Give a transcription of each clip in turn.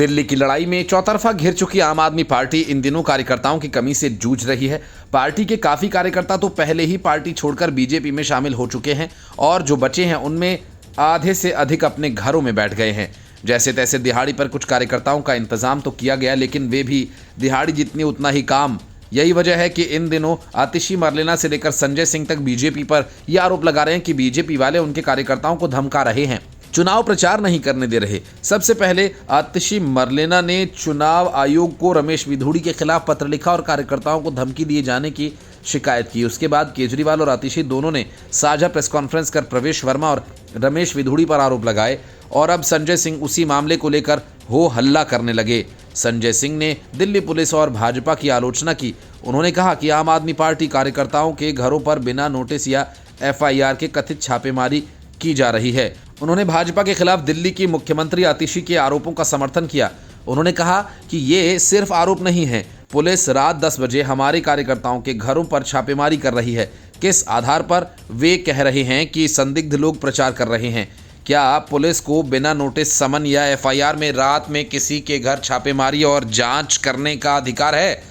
दिल्ली की लड़ाई में चौतरफा घिर चुकी आम आदमी पार्टी इन दिनों कार्यकर्ताओं की कमी से जूझ रही है। पार्टी के काफी कार्यकर्ता तो पहले ही पार्टी छोड़कर बीजेपी में शामिल हो चुके हैं और जो बचे हैं उनमें आधे से अधिक अपने घरों में बैठ गए हैं। जैसे तैसे दिहाड़ी पर कुछ कार्यकर्ताओं का इंतजाम तो किया गया, लेकिन वे भी दिहाड़ी जितनी उतना ही काम। यही वजह है कि इन दिनों आतिशी मरलेना से लेकर संजय सिंह तक बीजेपी पर यह आरोप लगा रहे हैं कि बीजेपी वाले उनके कार्यकर्ताओं को धमका रहे हैं, चुनाव प्रचार नहीं करने दे रहे। सबसे पहले आतिशी मरलेना ने चुनाव आयोग को रमेश विधुड़ी के खिलाफ पत्र लिखा और कार्यकर्ताओं को धमकी दिए जाने की शिकायत की। उसके बाद केजरीवाल और आतिशी दोनों ने साझा प्रेस कॉन्फ्रेंस कर प्रवेश वर्मा और रमेश विधुड़ी पर आरोप लगाए और अब संजय सिंह उसी मामले को लेकर हो हल्ला करने लगे। संजय सिंह ने दिल्ली पुलिस और भाजपा की आलोचना की। उन्होंने कहा कि आम आदमी पार्टी कार्यकर्ताओं के घरों पर बिना नोटिस या एफआईआर के कथित छापेमारी की जा रही है। उन्होंने भाजपा के खिलाफ दिल्ली की मुख्यमंत्री आतिशी के आरोपों का समर्थन किया। उन्होंने कहा कि ये सिर्फ आरोप नहीं है, पुलिस रात 10 बजे हमारे कार्यकर्ताओं के घरों पर छापेमारी कर रही है। किस आधार पर वे कह रहे हैं कि संदिग्ध लोग प्रचार कर रहे हैं? क्या पुलिस को बिना नोटिस समन या एफआईआर में रात में किसी के घर छापेमारी और जांच करने का अधिकार है?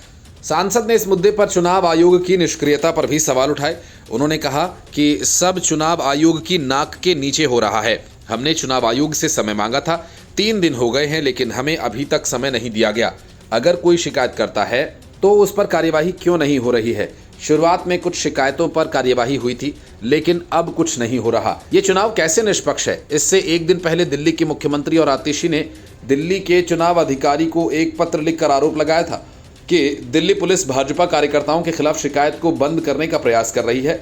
सांसद ने इस मुद्दे पर चुनाव आयोग की निष्क्रियता पर भी सवाल उठाए। उन्होंने कहा कि सब चुनाव आयोग की नाक के नीचे हो रहा है। हमने चुनाव आयोग से समय मांगा था, 3 दिन हो गए हैं, लेकिन हमें अभी तक समय नहीं दिया गया। अगर कोई शिकायत करता है तो उस पर कार्यवाही क्यों नहीं हो रही है? शुरुआत में कुछ शिकायतों पर कार्यवाही हुई थी, लेकिन अब कुछ नहीं हो रहा। ये चुनाव कैसे निष्पक्ष है? इससे एक दिन पहले दिल्ली के मुख्यमंत्री और आतिशी ने दिल्ली के चुनाव अधिकारी को एक पत्र लिखकर आरोप लगाया था कि दिल्ली पुलिस भाजपा कार्यकर्ताओं के खिलाफ शिकायत को बंद करने का प्रयास कर रही है,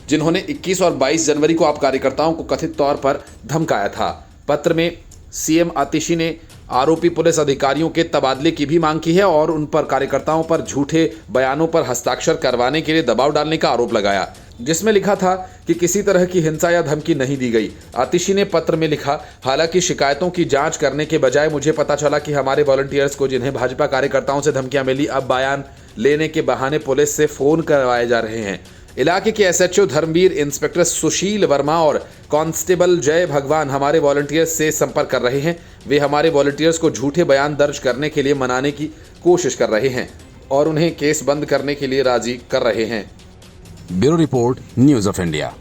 जिन्होंने 21 और 22 जनवरी को आप कार्यकर्ताओं को कथित तौर पर धमकाया था। पत्र में सीएम आतिशी ने आरोपी पुलिस अधिकारियों के तबादले की भी मांग की है और उन पर कार्यकर्ताओं पर झूठे बयानों पर हस्ताक्षर करवाने के लिए दबाव डालने का आरोप लगाया, जिसमें लिखा था कि किसी तरह की हिंसा या धमकी नहीं दी गई। आतिशी ने पत्र में लिखा, हालांकि शिकायतों की जांच करने के बजाय मुझे पता चला कि हमारे वॉलंटियर्स को, जिन्हें भाजपा कार्यकर्ताओं से धमकियां मिली, अब बयान लेने के बहाने पुलिस से फोन करवाए जा रहे हैं। इलाके के एसएचओ धर्मवीर, इंस्पेक्टर सुशील वर्मा और कांस्टेबल जय भगवान हमारे वॉलंटियर्स से संपर्क कर रहे हैं। वे हमारे वॉलंटियर्स को झूठे बयान दर्ज करने के लिए मनाने की कोशिश कर रहे हैं और उन्हें केस बंद करने के लिए राजी कर रहे हैं। Bureau report, news of India.